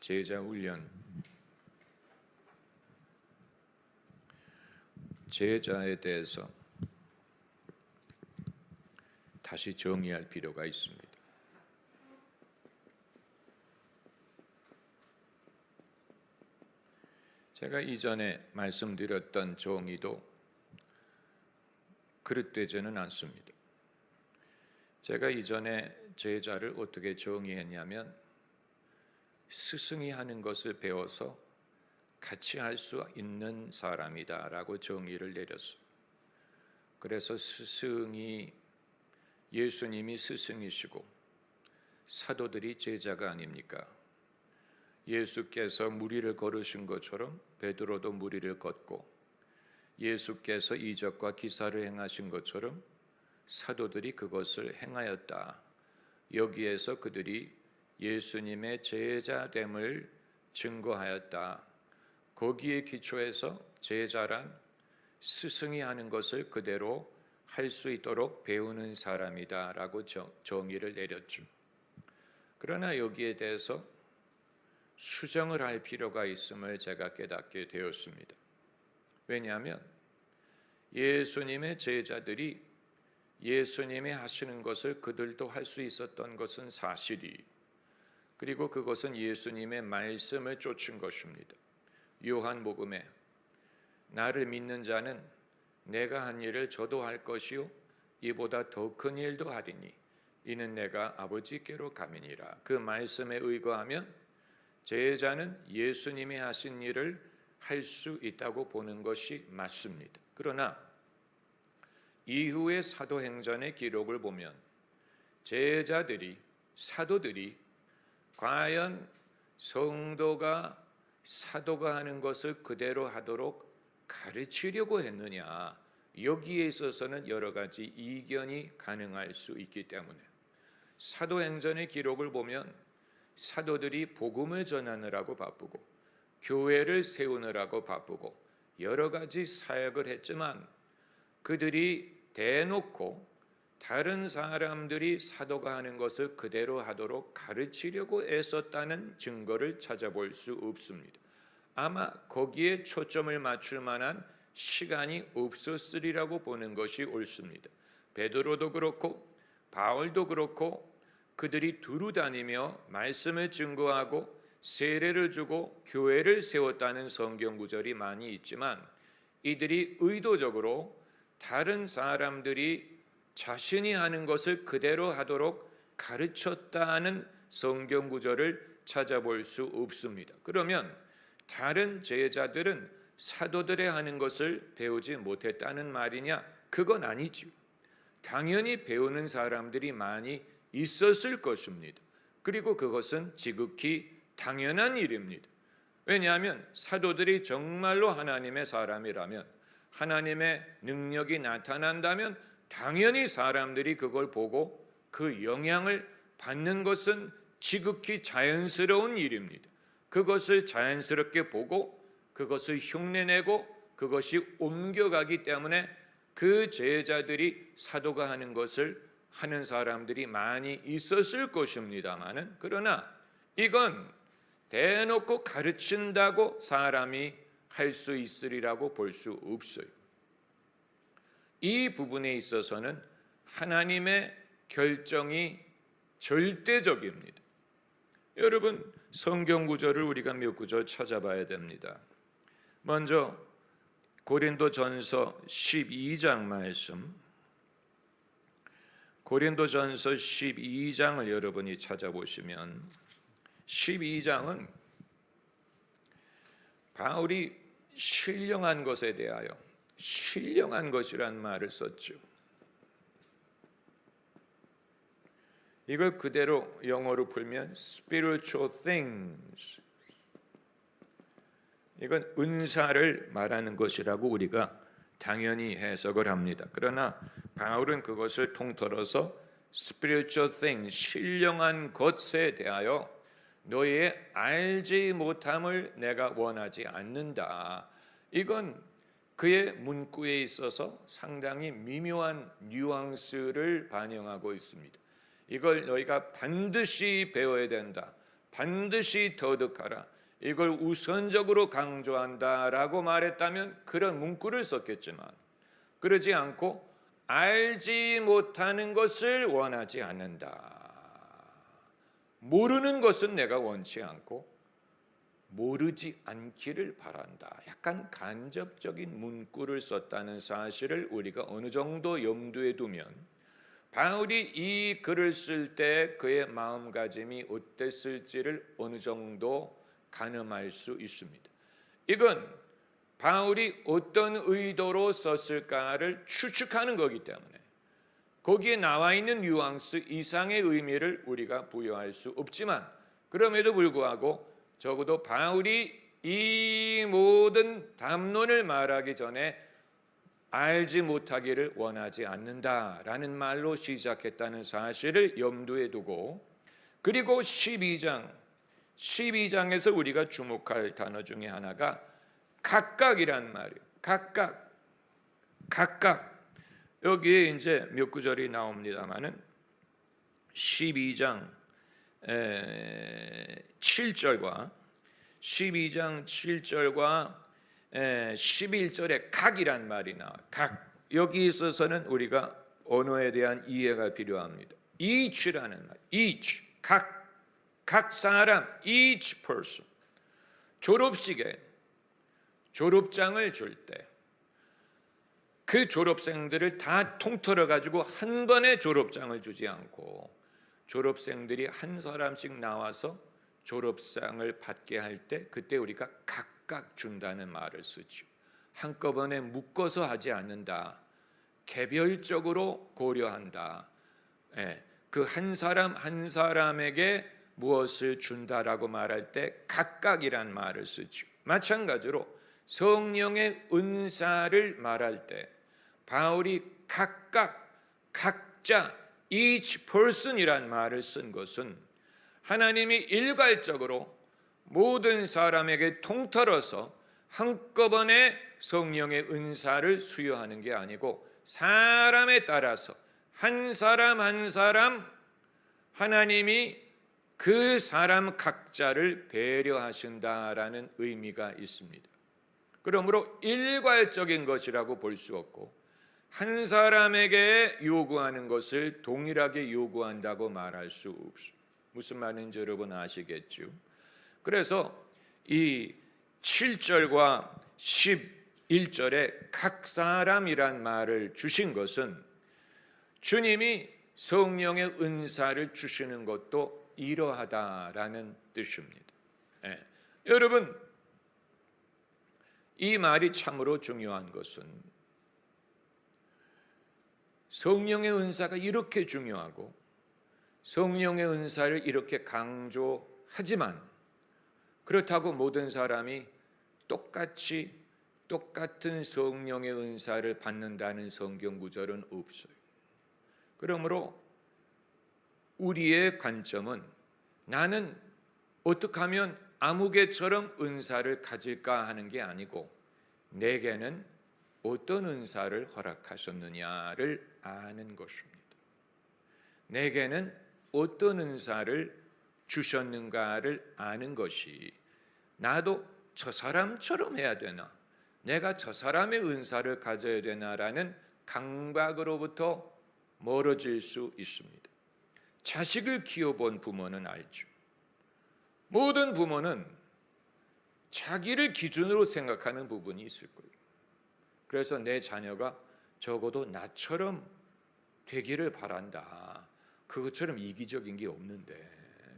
제자 훈련. 제자에 대해서 다시 정의할 필요가 있습니다. 제가 이전에 말씀드렸던 정의도 그릇되지는 않습니다. 제가 이전에 제자를 어떻게 정의했냐면 스승이 하는 것을 배워서 같이 할 수 있는 사람이다 라고 정의를 내렸어요. 그래서 예수님이 스승이시고 사도들이 제자가 아닙니까? 예수께서 무리를 걸으신 것처럼 베드로도 무리를 걷고, 예수께서 이적과 기사를 행하신 것처럼 사도들이 그것을 행하였다. 여기에서 그들이 예수님의 제자됨을 증거하였다. 거기에 기초해서 제자란 스승이 하는 것을 그대로 할 수 있도록 배우는 사람이다 라고 정의를 내렸죠. 그러나 여기에 대해서 수정을 할 필요가 있음을 제가 깨닫게 되었습니다. 왜냐하면 예수님의 제자들이 예수님이 하시는 것을 그들도 할 수 있었던 것은 사실이, 그리고 그것은 예수님의 말씀을 쫓은 것입니다. 요한복음에 나를 믿는 자는 내가 한 일을 저도 할 것이요 이보다 더 큰 일도 하리니 이는 내가 아버지께로 감이니라. 그 말씀에 의거하면 제자는 예수님이 하신 일을 할 수 있다고 보는 것이 맞습니다. 그러나 이후의 사도행전의 기록을 보면 제자들이, 사도들이 과연 성도가 사도가 하는 것을 그대로 하도록 가르치려고 했느냐, 여기에 있어서는 여러 가지 이견이 가능할 수 있기 때문에 사도행전의 기록을 보면 사도들이 복음을 전하느라고 바쁘고 교회를 세우느라고 바쁘고 여러 가지 사역을 했지만 그들이 대놓고 다른 사람들이 사도가 하는 것을 그대로 하도록 가르치려고 애썼다는 증거를 찾아볼 수 없습니다. 아마 거기에 초점을 맞출 만한 시간이 없었으리라고 보는 것이 옳습니다. 베드로도 그렇고 바울도 그렇고 그들이 두루 다니며 말씀을 증거하고 세례를 주고 교회를 세웠다는 성경 구절이 많이 있지만 이들이 의도적으로 다른 사람들이 자신이 하는 것을 그대로 하도록 가르쳤다는 성경 구절을 찾아볼 수 없습니다. 그러면 다른 제자들은 사도들의 하는 것을 배우지 못했다는 말이냐? 그건 아니죠. 당연히 배우는 사람들이 많이 있었을 것입니다. 그리고 그것은 지극히 당연한 일입니다. 왜냐하면 사도들이 정말로 하나님의 사람이라면, 하나님의 능력이 나타난다면 당연히 사람들이 그걸 보고 그 영향을 받는 것은 지극히 자연스러운 일입니다. 그것을 자연스럽게 보고 그것을 흉내내고 그것이 옮겨가기 때문에 그 제자들이 사도가 하는 것을 하는 사람들이 많이 있었을 것입니다마는, 그러나 이건 대놓고 가르친다고 사람이 할 수 있으리라고 볼 수 없어요. 이 부분에 있어서는 하나님의 결정이 절대적입니다. 여러분, 성경 구절을 우리가 몇 구절 찾아봐야 됩니다. 먼저 고린도전서 12장 말씀, 고린도전서 12장을 여러분이 찾아보시면 12장은 바울이 신령한 것에 대하여, 신령한 것이란 말을 썼죠. 이걸 그대로 영어로 풀면 spiritual things, 이건 은사를 말하는 것이라고 우리가 당연히 해석을 합니다. 그러나 바울은 그것을 통틀어서 spiritual things, 신령한 것에 대하여 너희의 알지 못함을 내가 원하지 않는다. 이건 그의 문구에 있어서 상당히 미묘한 뉘앙스를 반영하고 있습니다. 이걸 너희가 반드시 배워야 된다, 반드시 터득하라. 이걸 우선적으로 강조한다라고 말했다면 그런 문구를 썼겠지만 그러지 않고 알지 못하는 것을 원하지 않는다. 모르는 것은 내가 원치 않고 모르지 않기를 바란다. 약간 간접적인 문구를 썼다는 사실을 우리가 어느 정도 염두에 두면 바울이 이 글을 쓸 때 그의 마음가짐이 어땠을지를 어느 정도 가늠할 수 있습니다. 이건 바울이 어떤 의도로 썼을까를 추측하는 거기 때문에 거기에 나와 있는 뉘앙스 이상의 의미를 우리가 부여할 수 없지만 그럼에도 불구하고 적어도 바울이 이 모든 담론을 말하기 전에 알지 못하기를 원하지 않는다라는 말로 시작했다는 사실을 염두에 두고 그리고 12장에서 우리가 주목할 단어 중에 하나가 각각이란 말이에요. 각각. 여기에 이제 몇 구절이 나옵니다만은 12장 7절과 11절에 각이란 말이 나와요. 각. 여기 있어서는 우리가 언어에 대한 이해가 필요합니다. each라는 말. each. 각 사람, each person. 졸업식에 졸업장을 줄 때 그 졸업생들을 다 통틀어 가지고 한 번에 졸업장을 주지 않고 졸업생들이 한 사람씩 나와서 졸업상을 받게 할 때 그때 우리가 각각 준다는 말을 쓰죠. 한꺼번에 묶어서 하지 않는다. 개별적으로 고려한다. 그 한 사람 한 사람에게 무엇을 준다라고 말할 때 각각이란 말을 쓰죠. 마찬가지로 성령의 은사를 말할 때 바울이 각자 each person이란 말을 쓴 것은 하나님이 일괄적으로 모든 사람에게 통틀어서 한꺼번에 성령의 은사를 수여하는 게 아니고 사람에 따라서 한 사람 한 사람 하나님이 그 사람 각자를 배려하신다라는 의미가 있습니다. 그러므로 일괄적인 것이라고 볼 수 없고 한 사람에게 요구하는 것을 동일하게 요구한다고 말할 수 없어요. 무슨 말인지 여러분 아시겠죠? 그래서 이 7절과 11절에 각 사람이란 말을 주신 것은 주님이 성령의 은사를 주시는 것도 이러하다라는 뜻입니다. 여러분 이 말이 참으로 중요한 것은 성령의 은사가 이렇게 중요하고 성령의 은사를 이렇게 강조하지만 그렇다고 모든 사람이 똑같은 성령의 은사를 받는다는 성경 구절은 없어요. 그러므로 우리의 관점은 나는 어떻게 하면 아무개처럼 은사를 가질까 하는 게 아니고 내게는 어떤 은사를 허락하셨느냐를 아는 것입니다. 내게는 어떤 은사를 주셨는가를 아는 것이 나도 저 사람처럼 해야 되나 내가 저 사람의 은사를 가져야 되나라는 강박으로부터 멀어질 수 있습니다. 자식을 키워본 부모는 알죠. 모든 부모는 자기를 기준으로 생각하는 부분이 있을 거예요. 그래서 내 자녀가 적어도 나처럼 되기를 바란다. 그것처럼 이기적인 게 없는데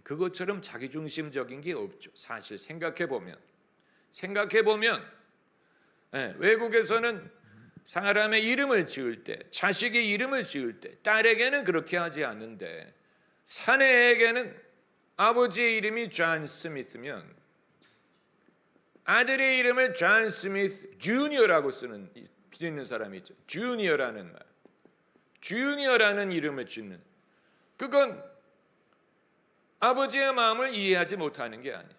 그것처럼 자기중심적인 게 없죠. 사실 생각해 보면 외국에서는 사람의 이름을 지을 때 자식의 이름을 지을 때 딸에게는 그렇게 하지 않는데 사내에게는 아버지의 이름이 존 스미스면 아들의 이름을 존 스미스 주니어라고 짓는 사람이 있죠. 주니어라는 말, 주니어라는 이름을 짓는 그건 아버지의 마음을 이해하지 못하는 게 아니에요.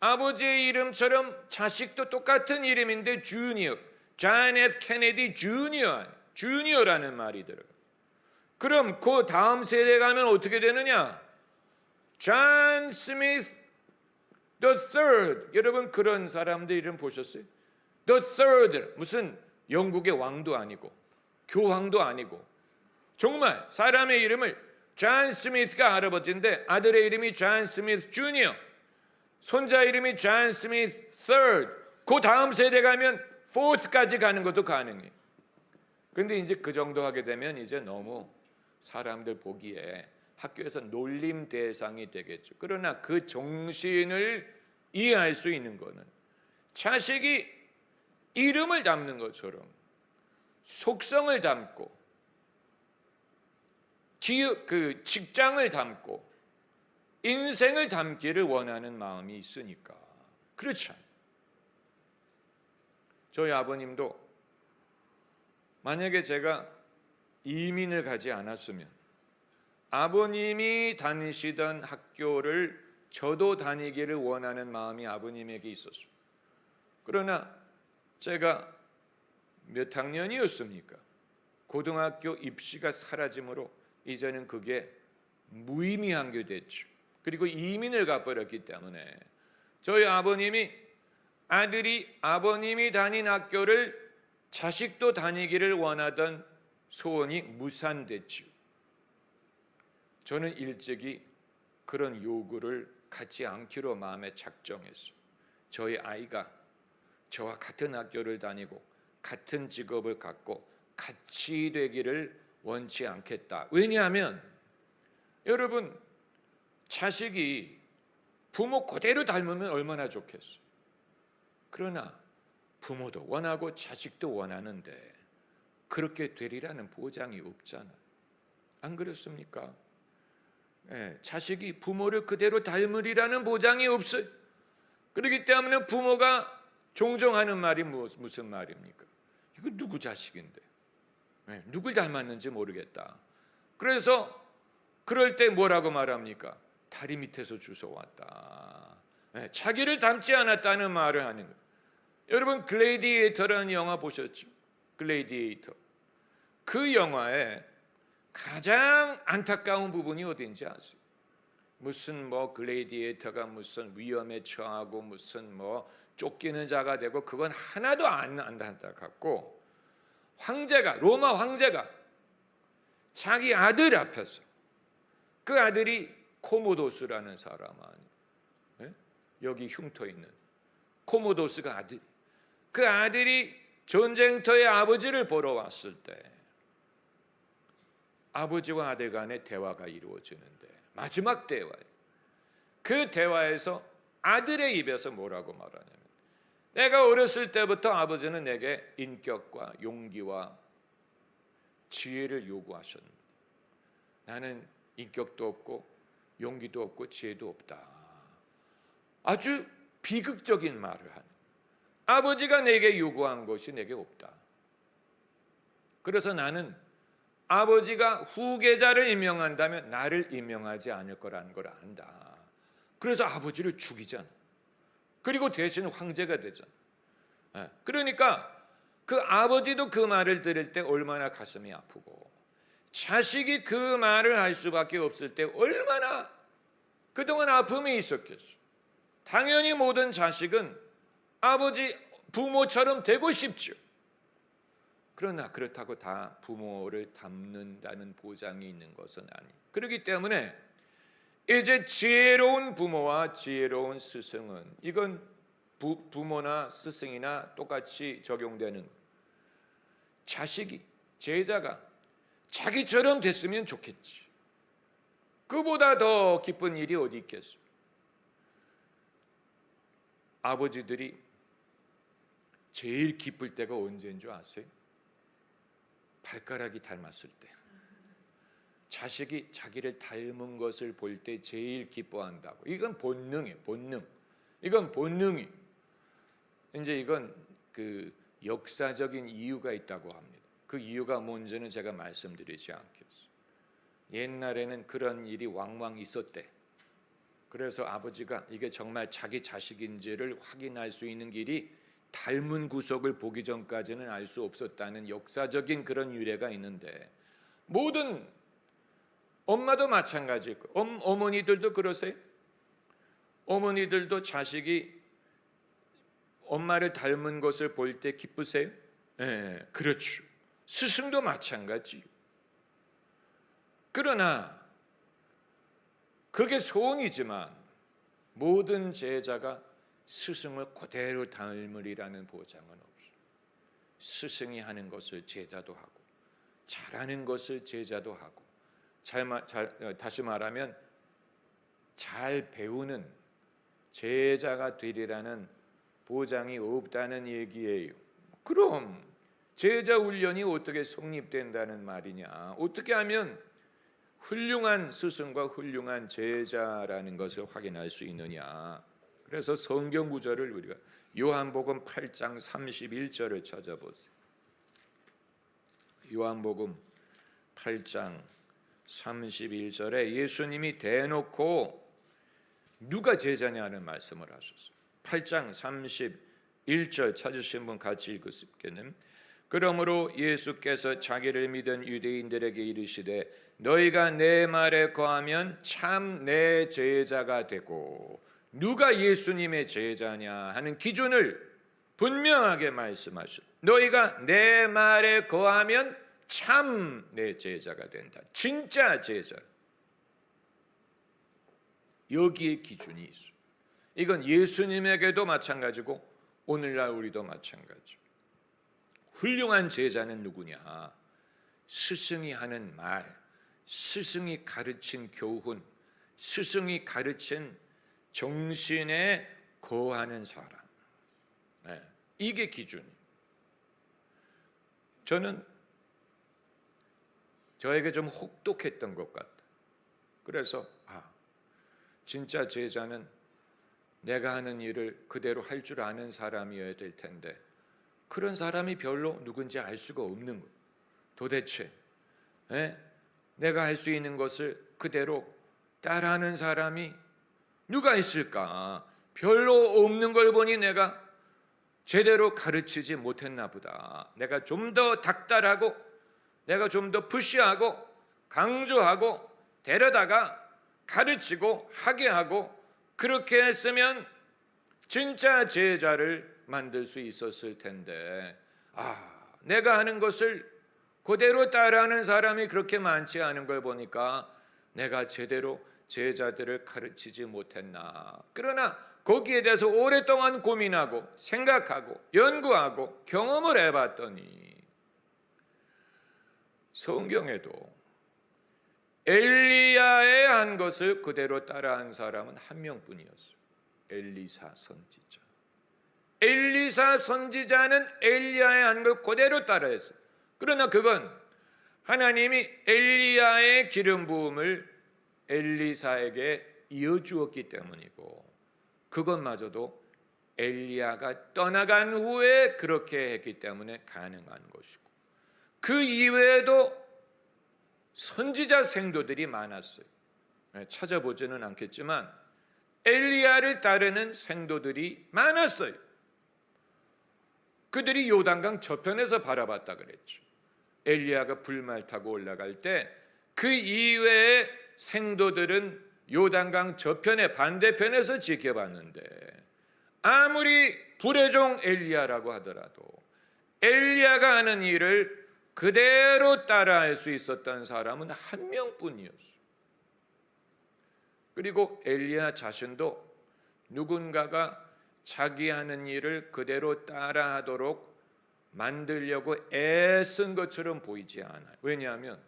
아버지의 이름처럼 자식도 똑같은 이름인데 주니어, 존 F 케네디 주니어라는 말이 들어가. 그럼 그 다음 세대 가면 어떻게 되느냐? 존 스미스 the third. 여러분 그런 사람들 이름 보셨어요? the third. 무슨 영국의 왕도 아니고 교황도 아니고 정말 사람의 이름을 존 스미스가 할아버지인데 아들의 이름이 존 스미스 주니어, 손자 이름이 존 스미스 third. 그 다음 세대 가면 fourth까지 가는 것도 가능해. 근데 이제 그 정도 하게 되면 이제 너무 사람들 보기에 학교에서 놀림 대상이 되겠죠. 그러나 그 정신을 이해할 수 있는 거는 자식이 이름을 담는 것처럼 속성을 담고 그 직장을 담고 인생을 담기를 원하는 마음이 있으니까. 그렇죠. 저희 아버님도 만약에 제가 이민을 가지 않았으면 아버님이 다니시던 학교를 저도 다니기를 원하는 마음이 아버님에게 있었어요. 그러나 제가 몇 학년이었습니까? 고등학교 입시가 사라짐으로 이제는 그게 무의미한 게 됐죠. 그리고 이민을 가버렸기 때문에 저희 아버님이 아들이 아버님이 다닌 학교를 자식도 다니기를 원하던 소원이 무산됐죠. 저는 일찍이 그런 요구를 갖지 않기로 마음에 작정했어요. 저희 아이가 저와 같은 학교를 다니고 같은 직업을 갖고 같이 되기를 원치 않겠다. 왜냐하면 여러분 자식이 부모 그대로 닮으면 얼마나 좋겠어요. 그러나 부모도 원하고 자식도 원하는데 그렇게 되리라는 보장이 없잖아요. 안 그렇습니까? 자식이 부모를 그대로 닮으리라는 보장이 없어요. 그렇기 때문에 부모가 종종 하는 말이 무슨 말입니까? 이거 누구 자식인데? 누굴 닮았는지 모르겠다. 그래서 그럴 때 뭐라고 말합니까? 다리 밑에서 주워왔다. 자기를 닮지 않았다는 말을 하는 거예요. 여러분 글래디에이터라는 영화 보셨죠? 글래디에이터. 그 영화에 가장 안타까운 부분이 어딘지 아세요? 무슨 뭐 글래디에이터가 무슨 위험에 처하고 무슨 뭐 쫓기는 자가 되고 그건 하나도 안 안타깝고 황제가 로마 황제가 자기 아들 앞에서 그 아들이 코모도스라는 사람 아니에요? 여기 흉터 있는 코모도스가 아들. 그 아들이 전쟁터의 아버지를 보러 왔을 때 아버지와 아들 간의 대화가 이루어지는데 마지막 대화예요. 그 대화에서 아들의 입에서 뭐라고 말하냐면 내가 어렸을 때부터 아버지는 내게 인격과 용기와 지혜를 요구하셨는데 나는 인격도 없고 용기도 없고 지혜도 없다. 아주 비극적인 말을 하는. 아버지가 내게 요구한 것이 내게 없다. 그래서 나는 아버지가 후계자를 임명한다면 나를 임명하지 않을 거라는 걸 안다. 그래서 아버지를 죽이잖아. 그리고 대신 황제가 되잖아. 그러니까 그 아버지도 그 말을 들을 때 얼마나 가슴이 아프고 자식이 그 말을 할 수밖에 없을 때 얼마나 그동안 아픔이 있었겠어. 당연히 모든 자식은 아버지 부모처럼 되고 싶죠. 그러나 그렇다고 다 부모를 닮는다는 보장이 있는 것은 아니에요. 그렇기 때문에 이제 지혜로운 부모와 지혜로운 스승은 이건 부모나 스승이나 똑같이 적용되는 자식이 제자가 자기처럼 됐으면 좋겠지. 그보다 더 기쁜 일이 어디 있겠어. 아버지들이 제일 기쁠 때가 언제인 줄 아세요? 발가락이 닮았을 때. 자식이 자기를 닮은 것을 볼 때 제일 기뻐한다고. 이건 본능이에요. 본능. 이건 본능이. 이제 이건 그 역사적인 이유가 있다고 합니다. 그 이유가 뭔지는 제가 말씀드리지 않겠어요. 옛날에는 그런 일이 왕왕 있었대. 그래서 아버지가 이게 정말 자기 자식인지를 확인할 수 있는 길이 닮은 구석을 보기 전까지는 알 수 없었다는 역사적인 그런 유래가 있는데 모든 엄마도 마찬가지일 거예요. 어머니들도 그러세요? 어머니들도 자식이 엄마를 닮은 것을 볼 때 기쁘세요? 네, 그렇죠. 스승도 마찬가지요. 그러나 그게 소원이지만 모든 제자가 스승을 그대로 닮으리라는 보장은 없어요. 스승이 하는 것을 제자도 하고, 잘하는 것을 제자도 하고, 다시 말하면 잘 배우는 제자가 되리라는 보장이 없다는 얘기예요. 그럼 제자 훈련이 어떻게 성립된다는 말이냐? 어떻게 하면 훌륭한 스승과 훌륭한 제자라는 것을 확인할 수 있느냐? 그래서 성경 구절을 우리가 요한복음 8장 31절을 찾아보세요. 요한복음 8장 31절에 예수님이 대놓고 누가 제자냐는 말씀을 하셨어요. 8장 31절 찾으신 분 같이 읽으시겠습니다. 그러므로 예수께서 자기를 믿은 유대인들에게 이르시되 너희가 내 말에 거하면 참 내 제자가 되고, 누가 예수님의 제자냐 하는 기준을 분명하게 말씀하셨어요. 너희가 내 말에 거하면 참 내 제자가 된다. 진짜 제자. 여기에 기준이 있어요. 이건 예수님에게도 마찬가지고 오늘날 우리도 마찬가지고. 훌륭한 제자는 누구냐? 스승이 하는 말, 스승이 가르친 교훈, 스승이 가르친 정신에 거하는 사람. 네, 이게 기준이에요. 저는 저에게 좀 혹독했던 것 같아요. 그래서 진짜 제자는 내가 하는 일을 그대로 할 줄 아는 사람이어야 될 텐데 그런 사람이 별로 누군지 알 수가 없는 거예요. 도대체 내가 할 수 있는 것을 그대로 따라하는 사람이 누가 있을까? 별로 없는 걸 보니 내가 제대로 가르치지 못했나 보다. 내가 좀 더 닥달하고, 내가 좀 더 푸시하고 강조하고 데려다가 가르치고 하게 하고, 그렇게 했으면 진짜 제자를 만들 수 있었을 텐데 내가 하는 것을 그대로 따라하는 사람이 그렇게 많지 않은 걸 보니까 내가 제대로 제자들을 가르치지 못했나. 그러나 거기에 대해서 오랫동안 고민하고 생각하고 연구하고 경험을 해봤더니 성경에도 엘리야의 한 것을 그대로 따라한 사람은 한 명뿐이었어요. 엘리사 선지자. 엘리사 선지자는 엘리야의 한 걸 그대로 따라했어요. 그러나 그건 하나님이 엘리야의 기름 부음을 엘리사에게 이어주었기 때문이고, 그것마저도 엘리야가 떠나간 후에 그렇게 했기 때문에 가능한 것이고, 그 이외에도 선지자 생도들이 많았어요. 찾아보지는 않겠지만 엘리야를 따르는 생도들이 많았어요. 그들이 요단강 저편에서 바라봤다 그랬죠. 엘리야가 불말 타고 올라갈 때 그 이외의 생도들은 요단강 저편의 반대편에서 지켜봤는데, 아무리 불의 종 엘리야라고 하더라도 엘리야가 하는 일을 그대로 따라할 수 있었던 사람은 한 명뿐이었어요. 그리고 엘리야 자신도 누군가가 자기 하는 일을 그대로 따라하도록 만들려고 애쓴 것처럼 보이지 않아요. 왜냐하면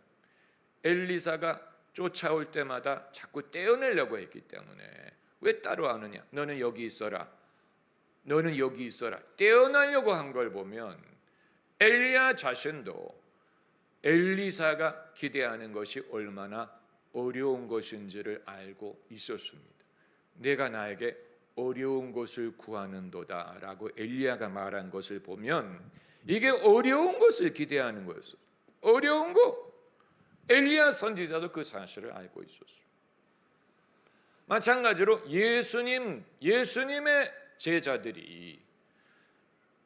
엘리사가 쫓아올 때마다 자꾸 떼어내려고 했기 때문에. 왜 따라하느냐? 너는 여기 있어라, 너는 여기 있어라, 떼어내려고 한 걸 보면 엘리야 자신도 엘리사가 기대하는 것이 얼마나 어려운 것인지를 알고 있었습니다. 내가 나에게 어려운 것을 구하는도다 라고 엘리야가 말한 것을 보면 이게 어려운 것을 기대하는 거였어요. 어려운 거. 엘리야 선지자도 그 사실을 알고 있었어요. 마찬가지로 예수님의 제자들이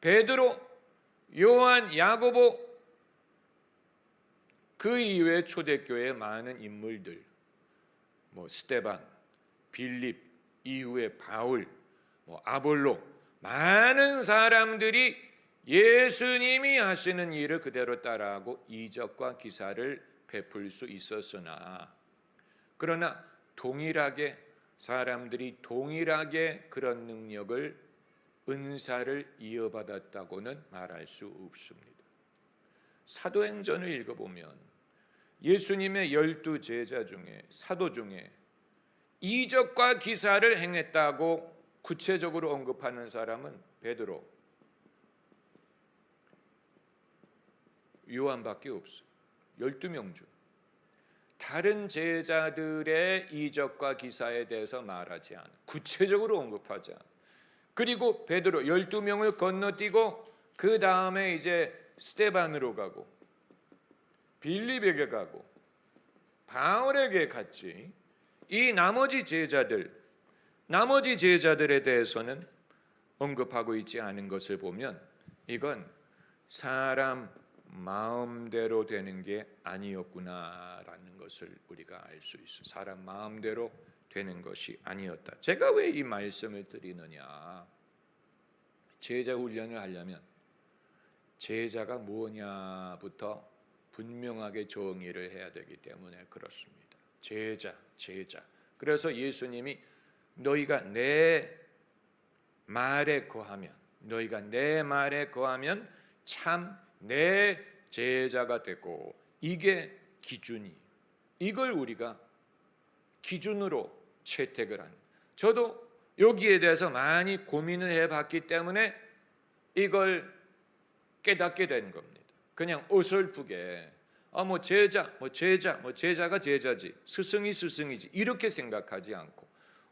베드로, 요한, 야고보, 그 이외의 초대교회의 많은 인물들, 스데반, 빌립, 이후에 바울, 아볼로, 많은 사람들이 예수님이 하시는 일을 그대로 따라하고 이적과 기사를 베풀 수 있었으나, 그러나 동일하게 사람들이 동일하게 그런 능력을, 은사를 이어받았다고는 말할 수 없습니다. 사도행전을 읽어보면 예수님의 12 제자 중에, 사도 중에 이적과 기사를 행했다고 구체적으로 언급하는 사람은 베드로, 요한밖에 없어요. 12명 중 다른 제자들의 이적과 기사에 대해서 말하지 않아, 구체적으로 언급하지 않아. 그리고 베드로 12명을 건너뛰고 그 다음에 이제 스데반으로 가고 빌립에게 가고 바울에게 갔지, 이 나머지 제자들에 대해서는 언급하고 있지 않은 것을 보면 이건 사람 마음대로 되는 게 아니었구나라는 것을 우리가 알 수 있어요. 사람 마음대로 되는 것이 아니었다. 제가 왜 이 말씀을 드리느냐, 제자 훈련을 하려면 제자가 뭐냐부터 분명하게 정의를 해야 되기 때문에 그렇습니다. 제자. 그래서 예수님이 너희가 내 말에 거하면 참 내 제자가 되고, 이게 기준이, 이걸 우리가 기준으로 채택을 하는, 저도 여기에 대해서 많이 고민을 해봤기 때문에 이걸 깨닫게 된 겁니다. 그냥 어설프게 제자가 제자지, 스승이 스승이지, 이렇게 생각하지 않고,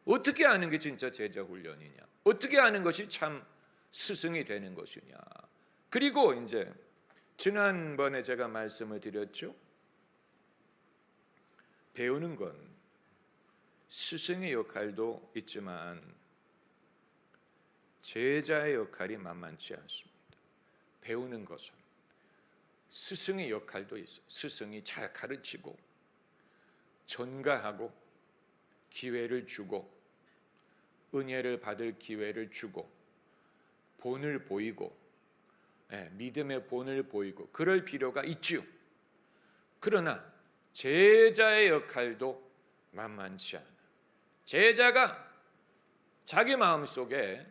어떻게 하는 게 진짜 제자 훈련이냐, 어떻게 하는 것이 참 스승이 되는 것이냐. 그리고 이제 지난번에 제가 말씀을 드렸죠. 배우는 건 스승의 역할도 있지만 제자의 역할이 만만치 않습니다. 배우는 것은 스승의 역할도 있어요. 스승이 잘 가르치고 전가하고 기회를 주고 은혜를 받을 기회를 주고 본을 보이고, 믿음의 본을 보이고 그럴 필요가 있지요. 그러나 제자의 역할도 만만치 않아. 제자가 자기 마음속에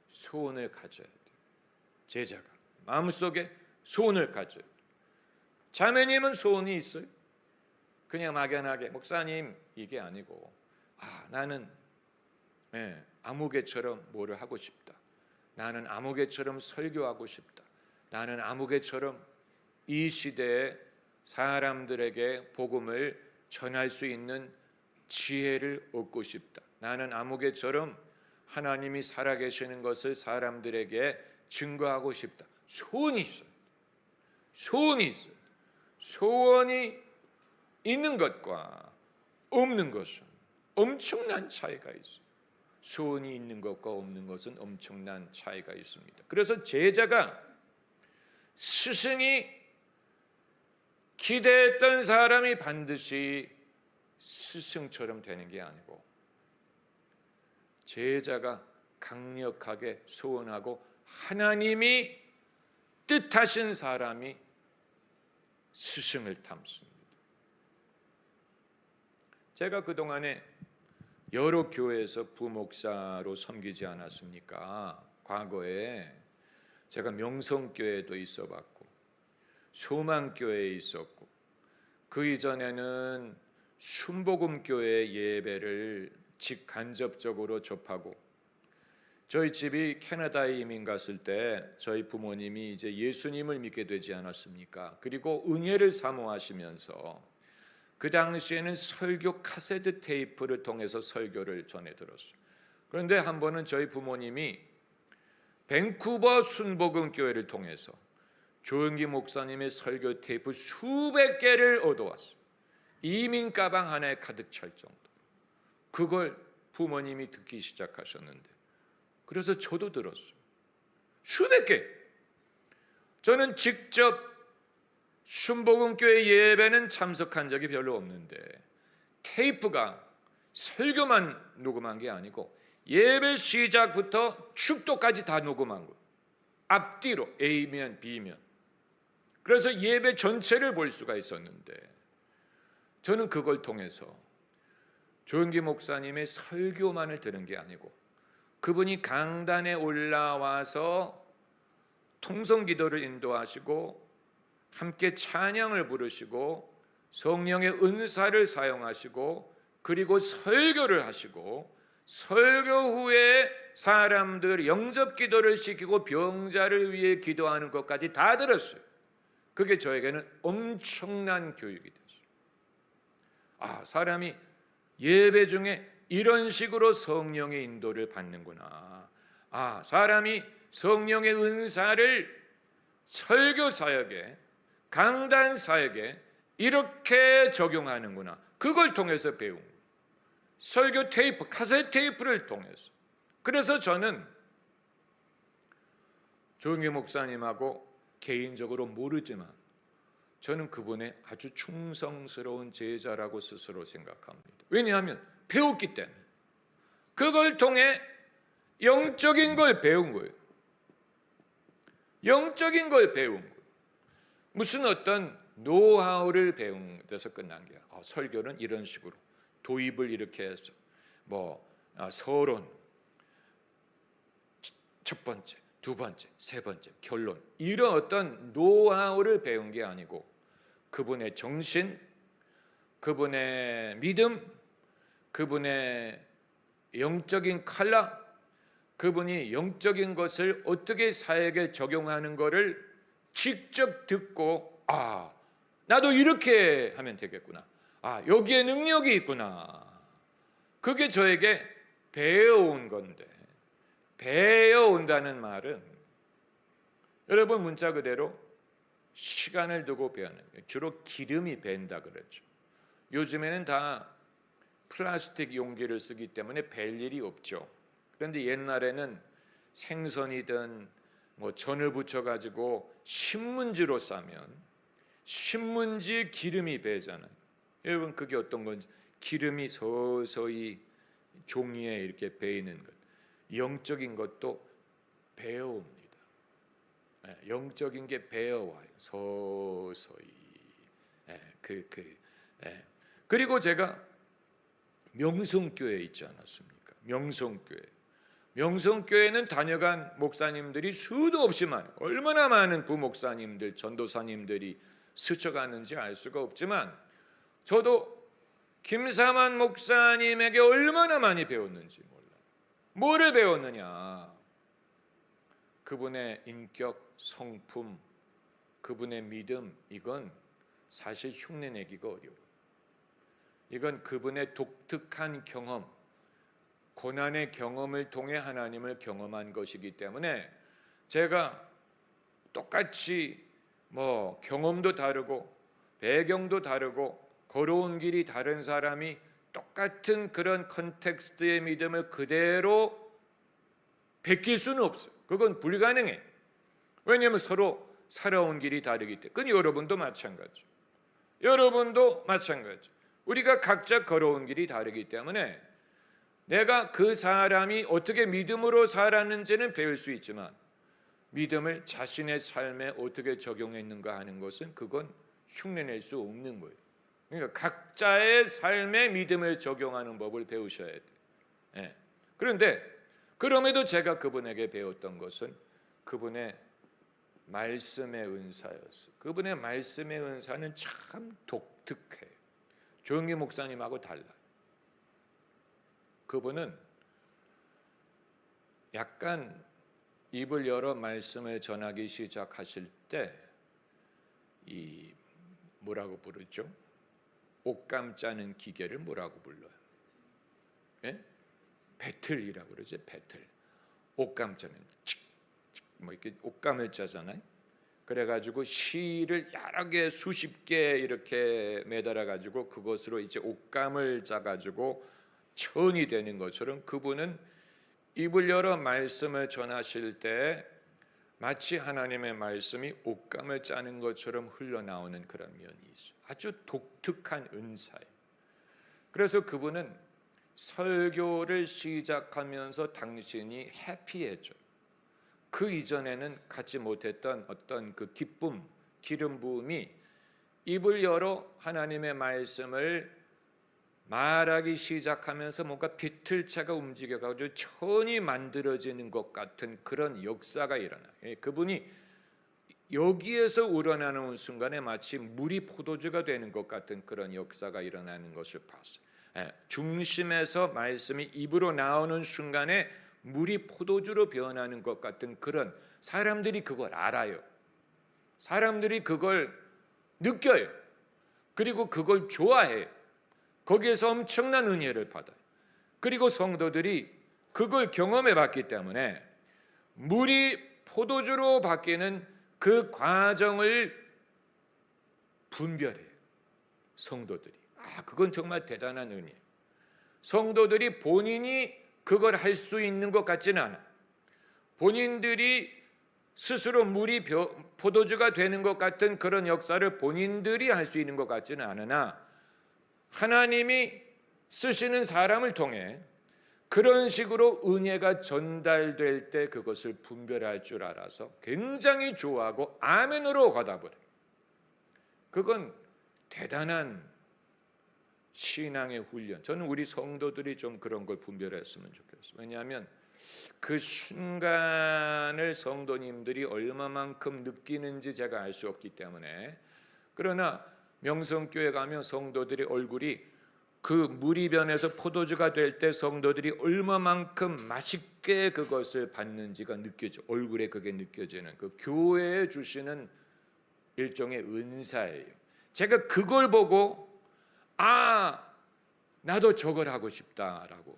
소원을 가져야 돼. 제자가 마음속에 소원을 가져야 돼. 자매님은 소원이 있어요? 그냥 막연하게 목사님 이게 아니고, 나는 아무개처럼 뭐를 하고 싶다. 나는 아무개처럼 설교하고 싶다. 나는 아무개처럼 이 시대에 사람들에게 복음을 전할 수 있는 지혜를 얻고 싶다. 나는 아무개처럼 하나님이 살아계시는 것을 사람들에게 증거하고 싶다. 소원이 있어요. 소원이 있는 것과 없는 것은 엄청난 차이가 있어요. 소원이 있는 것과 없는 것은 엄청난 차이가 있습니다. 그래서 제자가 스승이 기대했던 사람이 반드시 스승처럼 되는 게 아니고, 제자가 강력하게 소원하고 하나님이 뜻하신 사람이 스승을 닮습니다. 제가 그동안에 여러 교회에서 부목사로 섬기지 않았습니까? 과거에 제가 명성교회도 있어봤고 소망교회에 있었고, 그 이전에는 순복음교회 예배를 직간접적으로 접하고, 저희 집이 캐나다에 이민 갔을 때 저희 부모님이 이제 예수님을 믿게 되지 않았습니까? 그리고 은혜를 사모하시면서 그 당시에는 설교 카세트 테이프를 통해서 설교를 전해 들었어요. 그런데 한 번은 저희 부모님이 밴쿠버 순복음교회를 통해서 조영기 목사님의 설교 테이프 수백 개를 얻어왔어요. 이민 가방 하나에 가득 찰 정도로. 그걸 부모님이 듣기 시작하셨는데, 그래서 저도 들었어요. 수백 개. 저는 직접 순복음교회 예배는 참석한 적이 별로 없는데 테이프가 설교만 녹음한 게 아니고 예배 시작부터 축도까지 다 녹음한 거예요. 앞뒤로 A면 B면. 그래서 예배 전체를 볼 수가 있었는데 저는 그걸 통해서 조영기 목사님의 설교만을 들은 게 아니고 그분이 강단에 올라와서 통성기도를 인도하시고 함께 찬양을 부르시고 성령의 은사를 사용하시고 그리고 설교를 하시고 설교 후에 사람들 영접기도를 시키고 병자를 위해 기도하는 것까지 다 들었어요. 그게 저에게는 엄청난 교육이 됐어요. 사람이 예배 중에 이런 식으로 성령의 인도를 받는구나. 사람이 성령의 은사를 설교 사역에 강단 사역에 이렇게 적용하는구나. 그걸 통해서 배운 거예요. 설교 테이프, 카세트 테이프를 통해서. 그래서 저는 조영기 목사님하고 개인적으로 모르지만 저는 그분의 아주 충성스러운 제자라고 스스로 생각합니다. 왜냐하면 배웠기 때문에. 그걸 통해 영적인 걸 배운 거예요. 영적인 걸 배운 거예요. 무슨 어떤 노하우를 배운 데서 끝난 게 설교는 이런 식으로 도입을 이렇게 해서 서론 첫 번째, 두 번째, 세 번째, 결론 이런 어떤 노하우를 배운 게 아니고 그분의 정신, 그분의 믿음, 그분의 영적인 칼라, 그분이 영적인 것을 어떻게 사역에 적용하는 것을 직접 듣고 나도 이렇게 하면 되겠구나. 여기에 능력이 있구나. 그게 저에게 배워온 건데 배워온다는 말은 여러분 문자 그대로 시간을 두고 배우는 거예요. 주로 기름이 밴다 그랬죠. 요즘에는 다 플라스틱 용기를 쓰기 때문에 벨 일이 없죠. 그런데 옛날에는 생선이든 전을 붙여가지고 신문지로 싸면 신문지에 기름이 배잖아요. 여러분 그게 어떤 건지 기름이 서서히 종이에 이렇게 배이는 것. 영적인 것도 배워옵니다. 영적인 게 배워와요. 서서히. 그리고 제가 명성교회 있지 않았습니까? 명성교회는 다녀간 목사님들이 수도 없이 많아요. 얼마나 많은 부목사님들, 전도사님들이 스쳐가는지 알 수가 없지만 저도 김사만 목사님에게 얼마나 많이 배웠는지 몰라요. 뭐를 배웠느냐? 그분의 인격, 성품, 그분의 믿음, 이건 사실 흉내내기가 어려워요. 이건 그분의 독특한 경험, 고난의 경험을 통해 하나님을 경험한 것이기 때문에 제가 똑같이 경험도 다르고 배경도 다르고 걸어온 길이 다른 사람이 똑같은 그런 컨텍스트의 믿음을 그대로 베낄 수는 없어요. 그건 불가능해. 왜냐하면 서로 살아온 길이 다르기 때문에. 그건 여러분도 마찬가지죠. 우리가 각자 걸어온 길이 다르기 때문에 내가 그 사람이 어떻게 믿음으로 살았는지는 배울 수 있지만 믿음을 자신의 삶에 어떻게 적용했는가 하는 것은 그건 흉내낼 수 없는 거예요. 그러니까 각자의 삶에 믿음을 적용하는 법을 배우셔야 돼요. 그런데 그럼에도 제가 그분에게 배웠던 것은 그분의 말씀의 은사였어요. 그분의 말씀의 은사는 참 독특해요. 조영기 목사님하고 달라요. 그분은 약간 입을 열어 말씀을 전하기 시작하실 때 이 뭐라고 부르죠? 옷감 짜는 기계를 뭐라고 불러요? 배틀이라고 그러죠. 배틀. 옷감 짜는 이렇게 옷감을 짜잖아요. 그래가지고 실을 여러 개 수십 개 이렇게 매달아 가지고 그것으로 이제 옷감을 짜가지고 천이 되는 것처럼 그분은 입을 열어 말씀을 전하실 때 마치 하나님의 말씀이 옷감을 짜는 것처럼 흘러나오는 그런 면이 있어요. 아주 독특한 은사예요. 그래서 그분은 설교를 시작하면서 당신이 해피해져요. 그 이전에는 갖지 못했던 어떤 그 기쁨, 기름 부음이 입을 열어 하나님의 말씀을 말하기 시작하면서 뭔가 비틀차가 움직여가지고 천이 만들어지는 것 같은 그런 역사가 일어나요. 그분이 여기에서 우러나는 순간에 마치 물이 포도주가 되는 것 같은 그런 역사가 일어나는 것을 봤어요. 중심에서 말씀이 입으로 나오는 순간에 물이 포도주로 변하는 것 같은 그런, 사람들이 그걸 알아요. 사람들이 그걸 느껴요. 그리고 그걸 좋아해요. 거기에서 엄청난 은혜를 받아요. 그리고 성도들이 그걸 경험해 봤기 때문에 물이 포도주로 바뀌는 그 과정을 분별해요. 성도들이. 그건 정말 대단한 은혜예요. 성도들이 본인이 그걸 할 수 있는 것 같지는 않아. 본인들이 스스로 물이 포도주가 되는 것 같은 그런 역사를 본인들이 할 수 있는 것 같지는 않으나 하나님이 쓰시는 사람을 통해 그런 식으로 은혜가 전달될 때 그것을 분별할 줄 알아서 굉장히 좋아하고 아멘으로 화답을 해요. 그건 대단한 신앙의 훈련. 저는 우리 성도들이 좀 그런 걸 분별했으면 좋겠어요. 왜냐하면 그 순간을 성도님들이 얼마만큼 느끼는지 제가 알 수 없기 때문에. 그러나 명성교회 가면 성도들이 얼굴이 그 물이 변해서 포도주가 될 때 성도들이 얼마만큼 맛있게 그것을 받는지가 느껴져. 얼굴에 그게 느껴지는 그 교회에 주시는 일종의 은사예요. 제가 그걸 보고 나도 저걸 하고 싶다라고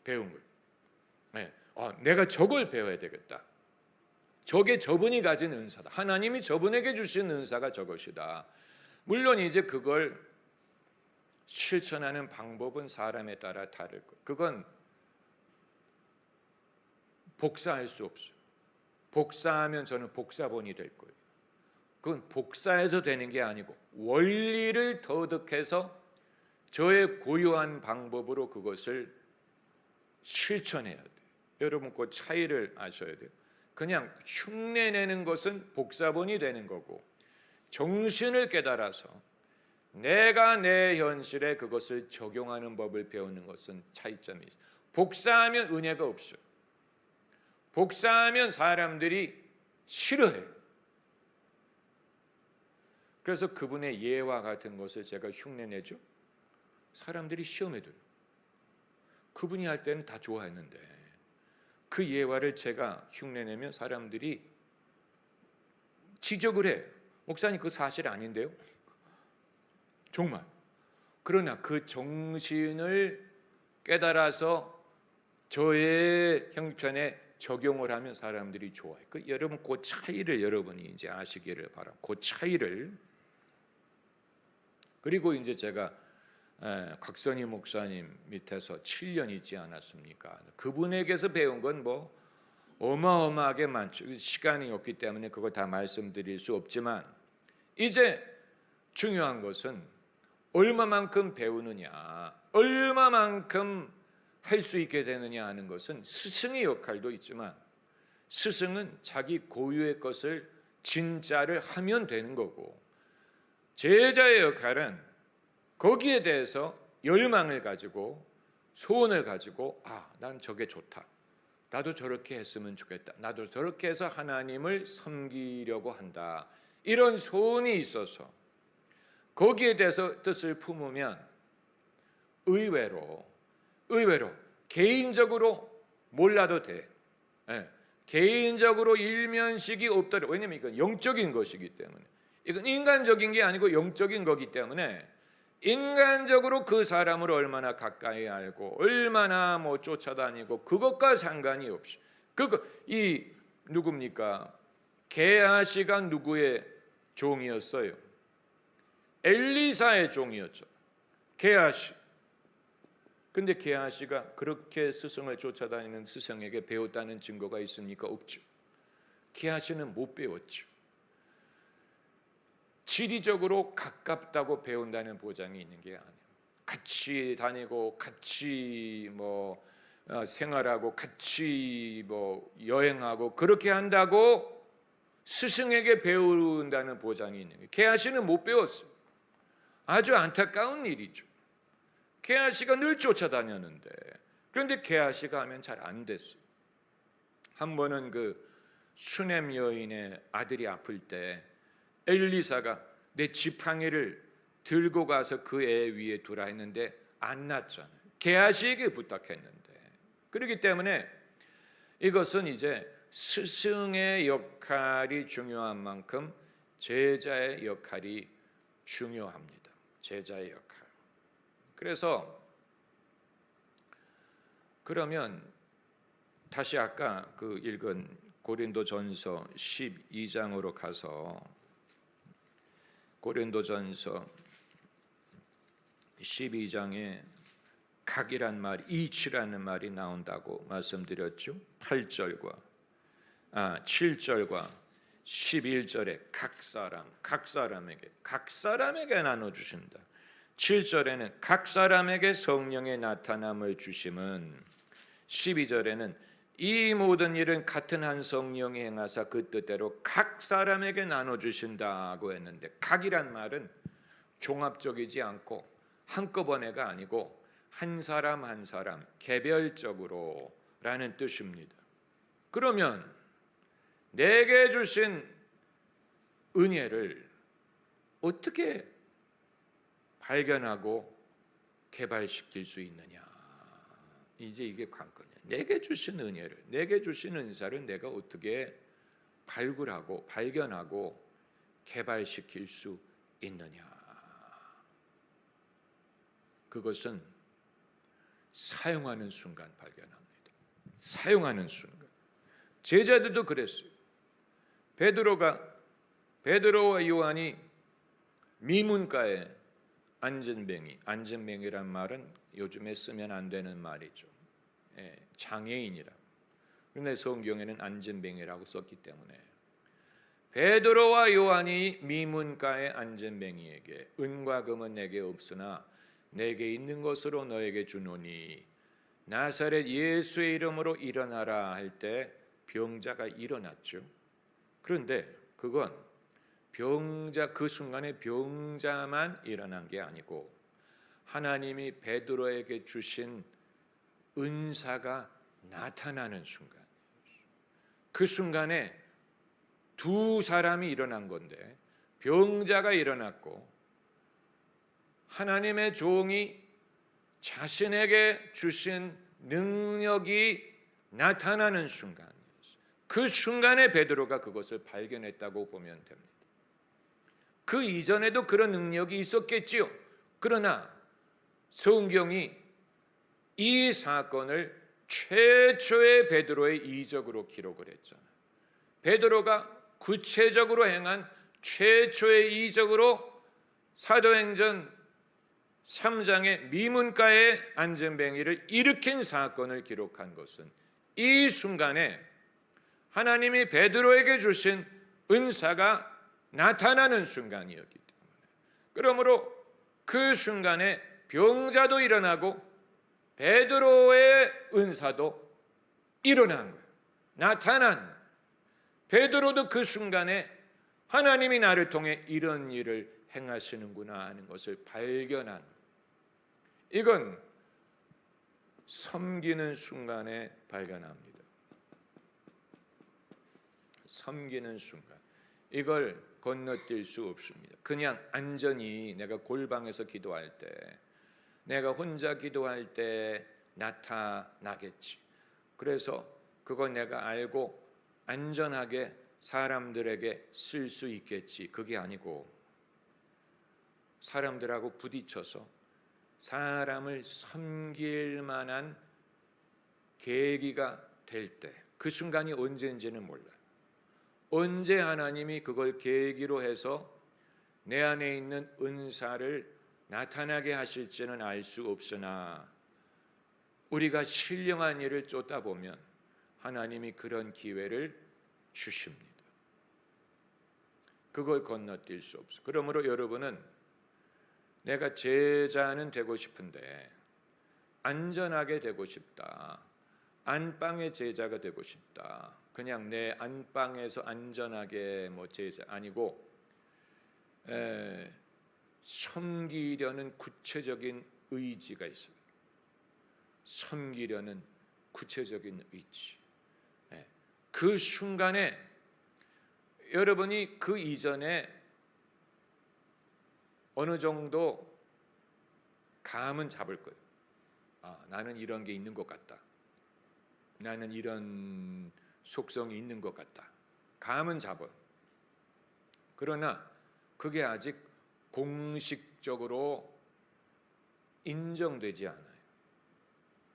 배운 거예요. 내가 저걸 배워야 되겠다. 저게 저분이 가진 은사다. 하나님이 저분에게 주신 은사가 저것이다. 물론 이제 그걸 실천하는 방법은 사람에 따라 다를 거예요. 그건 복사할 수 없어요. 복사하면 저는 복사본이 될 거예요. 그건 복사해서 되는 게 아니고 원리를 터득해서 저의 고유한 방법으로 그것을 실천해야 돼요. 여러분 그 차이를 아셔야 돼요. 그냥 흉내내는 것은 복사본이 되는 거고 정신을 깨달아서 내가 내 현실에 그것을 적용하는 법을 배우는 것은 차이점이 있어요. 복사하면 은혜가 없어요. 복사하면 사람들이 싫어해요. 그래서 그분의 예와 같은 것을 제가 흉내내죠. 사람들이 시험에 들어요. 그분이 할 때는 다 좋아했는데 그 예화를 제가 흉내내면 사람들이 지적을 해요. 목사님 그 사실 아닌데요? 정말. 그러나 그 정신을 깨달아서 저의 형편에 적용을 하면 사람들이 좋아해요. 여러분 그 차이를 여러분이 이제 아시기를 바랍니다. 그 차이를. 그리고 이제 제가 곽선희 목사님 밑에서 7년 있지 않았습니까? 그분에게서 배운 건 뭐 어마어마하게 많죠. 시간이 없기 때문에 그거 다 말씀드릴 수 없지만 이제 중요한 것은 얼마만큼 배우느냐, 얼마만큼 할 수 있게 되느냐 하는 것은 스승의 역할도 있지만 스승은 자기 고유의 것을 진짜를 하면 되는 거고 제자의 역할은 거기에 대해서 열망을 가지고 소원을 가지고 난 저게 좋다. 나도 저렇게 했으면 좋겠다. 나도 저렇게 해서 하나님을 섬기려고 한다. 이런 소원이 있어서 거기에 대해서 뜻을 품으면 의외로 개인적으로 몰라도 돼. 개인적으로 일면식이 없더라도 왜냐하면 이건 영적인 것이기 때문에 이건 인간적인 게 아니고 영적인 거기 때문에 인간적으로 그 사람을 얼마나 가까이 알고 얼마나 뭐 쫓아다니고 그것과 상관이 없이 누굽니까? 게하시가 누구의 종이었어요? 엘리사의 종이었죠. 게하시. 근데 게하시가 그렇게 스승을 쫓아다니는 스승에게 배웠다는 증거가 있습니까? 없죠. 게하시는 못 배웠죠. 지리적으로 가깝다고 배운다는 보장이 있는 게 아니에요. 같이 다니고 같이 생활하고 같이 여행하고 그렇게 한다고 스승에게 배운다는 보장이 있는 거예요. 게하시는 못 배웠어요. 아주 안타까운 일이죠. 게하시가 늘 쫓아다녔는데, 그런데 게하시가 하면 잘 안 됐어요. 한 번은 그 수넴 여인의 아들이 아플 때 엘리사가 내 지팡이를 들고 가서 그 애 위에 두라 했는데 안 낫잖아요. 게하시에게 부탁했는데. 그렇기 때문에 이것은 이제 스승의 역할이 중요한 만큼 제자의 역할이 중요합니다. 제자의 역할. 그래서 그러면 다시 아까 그 읽은 고린도전서 12장으로 가서 고린도전서 12장에 각이란 말, 이치라는 말이 나온다고 말씀드렸죠. 7절과 11절에 각 사람에게 나눠주신다. 7절에는 각 사람에게 성령의 나타남을 주심은, 12절에는 이 모든 일은 같은 한 성령이 행하사 그 뜻대로 각 사람에게 나눠주신다고 했는데, 각이란 말은 종합적이지 않고 한꺼번에가 아니고 한 사람 한 사람 개별적으로 라는 뜻입니다. 그러면 내게 주신 은혜를 어떻게 발견하고 개발시킬 수 있느냐, 이제 이게 관건이에요. 내게 주신 은혜를, 내게 주신 은사를 내가 어떻게 발굴하고 발견하고 개발시킬 수 있느냐, 그것은 사용하는 순간 발견합니다. 사용하는 순간. 제자들도 그랬어요. 베드로와 요한이 미문가에 안전뱅이란 말은 요즘에 쓰면 안 되는 말이죠. 장애인이라고. 그런데 성경에는 안전뱅이라고 썼기 때문에 베드로와 요한이 미문가의 안전뱅이에게 은과 금은 내게 없으나 내게 있는 것으로 너에게 주노니 나사렛 예수의 이름으로 일어나라 할 때 병자가 일어났죠. 그런데 그건 그 순간에 병자만 일어난 게 아니고 하나님이 베드로에게 주신 은사가 나타나는 순간, 그 순간에 두 사람이 일어난 건데 병자가 일어났고 하나님의 종이 자신에게 주신 능력이 나타나는 순간이었어요. 그 순간에 베드로가 그것을 발견했다고 보면 됩니다. 그 이전에도 그런 능력이 있었겠지요. 그러나 성경이 이 사건을 최초의 베드로의 이적으로 기록을 했잖아요. 베드로가 구체적으로 행한 최초의 이적으로 사도행전 3장의 미문가의 안전뱅이를 일으킨 사건을 기록한 것은 이 순간에 하나님이 베드로에게 주신 은사가 나타나는 순간이었기 때문에, 그러므로 그 순간에 병자도 일어나고 베드로의 은사도 일어난 거예요. 나타난 거예요. 베드로도 그 순간에 하나님이 나를 통해 이런 일을 행하시는구나 하는 것을 발견한 거예요. 이건 섬기는 순간에 발견합니다. 섬기는 순간. 이걸 건너뛸 수 없습니다. 그냥 안전히 내가 골방에서 기도할 때, 내가 혼자 기도할 때 나타나겠지. 그래서 그거 내가 알고 안전하게 사람들에게 쓸 수 있겠지. 그게 아니고 사람들하고 부딪혀서 사람을 섬길 만한 계기가 될 때, 그 순간이 언제인지는 몰라요. 언제 하나님이 그걸 계기로 해서 내 안에 있는 은사를 나타나게 하실지는 알 수 없으나 우리가 신령한 일을 쫓다 보면 하나님이 그런 기회를 주십니다. 그걸 건너뛸 수 없어. 그러므로 여러분은 내가 제자는 되고 싶은데 안전하게 되고 싶다. 안방의 제자가 되고 싶다. 그냥 내 안방에서 안전하게 제자 아니고 섬기려는 구체적인 의지가 있어요. 섬기려는 구체적인 의지. 그 순간에 여러분이 그 이전에 어느 정도 감은 잡을 거예요. 나는 이런 게 있는 것 같다. 나는 이런 속성이 있는 것 같다. 감은 잡아요. 그러나 그게 아직 공식적으로 인정되지 않아요.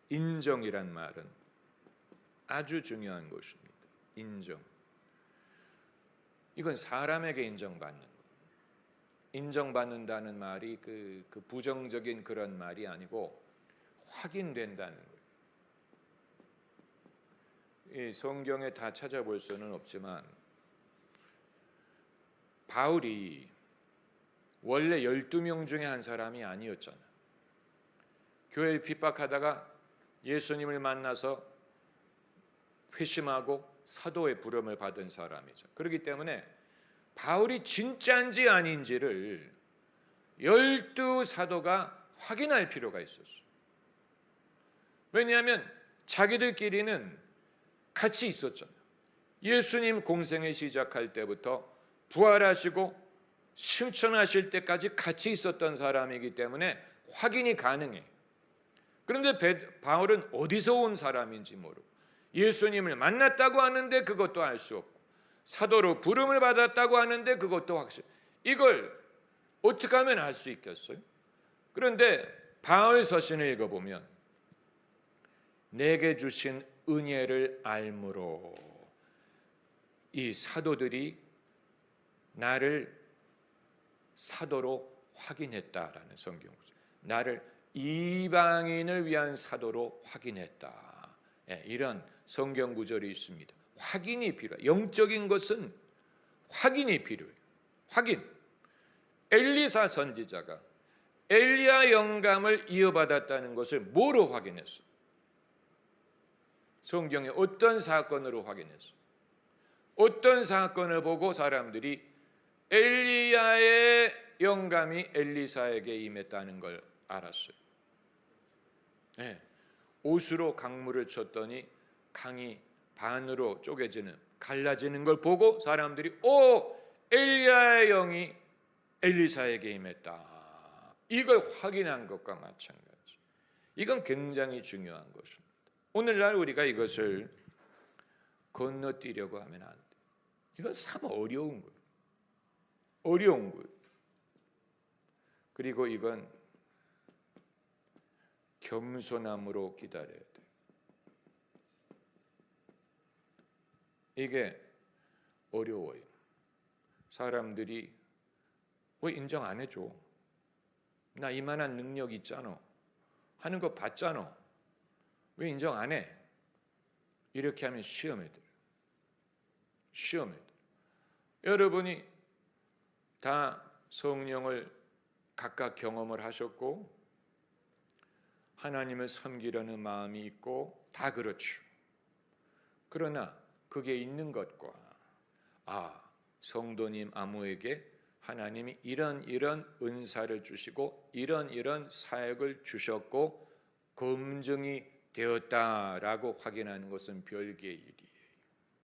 인정이란 말은 아주 중요한 것입니다. 인정. 이건 사람에게 인정받는 거예요. 인정받는다는 말이 그 부정적인 그런 말이 아니고 확인된다는 거예요. 이 성경에 다 찾아볼 수는 없지만 바울이 원래 12명 중에 한 사람이 아니었잖아요. 교회를 핍박하다가 예수님을 만나서 회심하고 사도의 부름을 받은 사람이죠. 그렇기 때문에 바울이 진짜인지 아닌지를 12사도가 확인할 필요가 있었어요. 왜냐하면 자기들끼리는 같이 있었잖아요. 예수님 공생을 시작할 때부터 부활하시고 승천하실 때까지 같이 있었던 사람이기 때문에 확인이 가능해요. 그런데 바울은 어디서 온 사람인지 모르고 예수님을 만났다고 하는데 그것도 알 수 없고 사도로 부름을 받았다고 하는데 그것도 확실. 이걸 어떻게 하면 알 수 있겠어요? 그런데 바울 서신을 읽어보면 내게 주신 은혜를 알므로 이 사도들이 나를 사도로 확인했다라는 성경 구절. 나를 이방인을 위한 사도로 확인했다. 이런 성경 구절이 있습니다. 확인이 필요해요. 영적인 것은 확인이 필요해요. 확인. 엘리사 선지자가 엘리야 영감을 이어받았다는 것을 뭐로 확인했어? 성경에 어떤 사건으로 확인했어? 어떤 사건을 보고 사람들이 엘리야의 영감이 엘리사에게 임했다는 걸 알았어요. 옷으로 강물을 쳤더니 강이 반으로 쪼개지는 갈라지는 걸 보고 사람들이 엘리야의 영이 엘리사에게 임했다. 이걸 확인한 것과 마찬가지. 이건 굉장히 중요한 것입니다. 오늘날 우리가 이것을 건너뛰려고 하면 안 돼. 이건 참 어려운 거예요. 어려운 거예요. 그리고 이건 겸손함으로 기다려야 돼. 이게 어려워요. 사람들이 왜 인정 안 해줘? 나 이만한 능력 있잖아. 하는 거 봤잖아. 왜 인정 안 해? 이렇게 하면 시험에 들어요. 시험에 들어요. 여러분이 다 성령을 각각 경험을 하셨고 하나님을 섬기려는 마음이 있고 다 그렇죠. 그러나 그게 있는 것과 성도님 아무에게 하나님이 이런 은사를 주시고 이런 사역을 주셨고 검증이 되었다라고 확인하는 것은 별개의 일이에요.